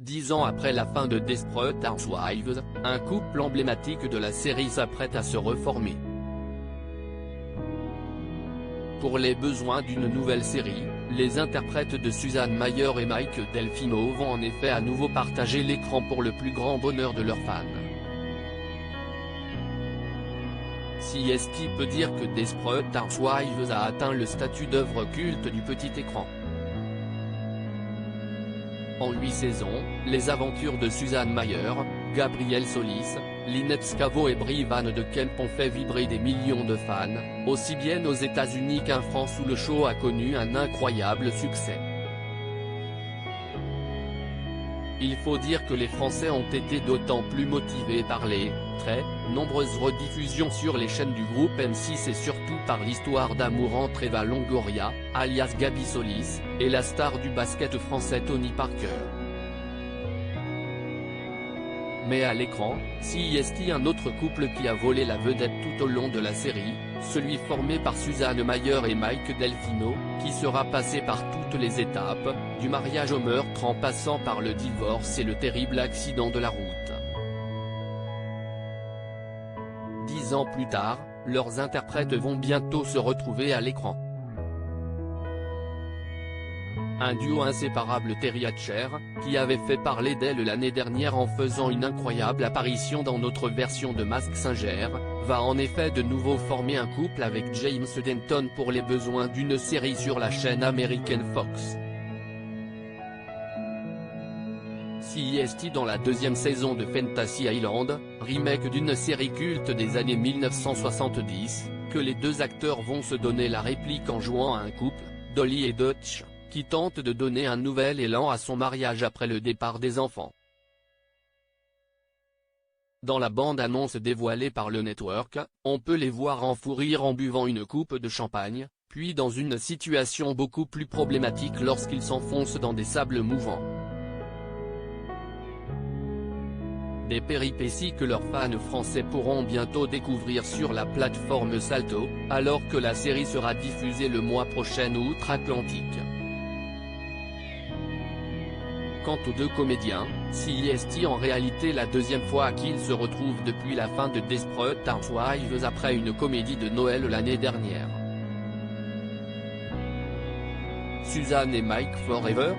10 ans après la fin de Desperate Housewives, un couple emblématique de la série s'apprête à se reformer. Pour les besoins d'une nouvelle série, les interprètes de Susan Mayer et Mike Delfino vont en effet à nouveau partager l'écran pour le plus grand bonheur de leurs fans. CST peut dire que Desperate Housewives a atteint le statut d'œuvre culte du petit écran. En 8 saisons, les aventures de Susan Mayer, Gabrielle Solis, Lynette Scavo et Brie Van de Kemp ont fait vibrer des millions de fans, aussi bien aux États-Unis qu'en France où le show a connu un incroyable succès. Il faut dire que les Français ont été d'autant plus motivés par les très nombreuses rediffusions sur les chaînes du groupe M6 et surtout par l'histoire d'amour entre Eva Longoria, alias Gabi Solis, et la star du basket français Tony Parker. Mais à l'écran, CST un autre couple qui a volé la vedette tout au long de la série, celui formé par Susan Mayer et Mike Delfino, qui sera passé par toutes les étapes, du mariage au meurtre en passant par le divorce et le terrible accident de la route. 10 ans plus tard, leurs interprètes vont bientôt se retrouver à l'écran. Un duo inséparable, Terry Hatcher, qui avait fait parler d'elle l'année dernière en faisant une incroyable apparition dans notre version de Masked Singer, va en effet de nouveau former un couple avec James Denton pour les besoins d'une série sur la chaîne américaine Fox. CST dans la deuxième saison de Fantasy Island, remake d'une série culte des années 1970, que les deux acteurs vont se donner la réplique en jouant à un couple, Dolly et Dutch, qui tente de donner un nouvel élan à son mariage après le départ des enfants. Dans la bande-annonce dévoilée par le network, on peut les voir en fou rire en buvant une coupe de champagne, puis dans une situation beaucoup plus problématique lorsqu'ils s'enfoncent dans des sables mouvants. Des péripéties que leurs fans français pourront bientôt découvrir sur la plateforme Salto, alors que la série sera diffusée le mois prochain outre-Atlantique. Quant aux deux comédiens, CST en réalité la deuxième fois qu'ils se retrouvent depuis la fin de Desperate Housewives après une comédie de Noël l'année dernière. Susan et Mike Forever,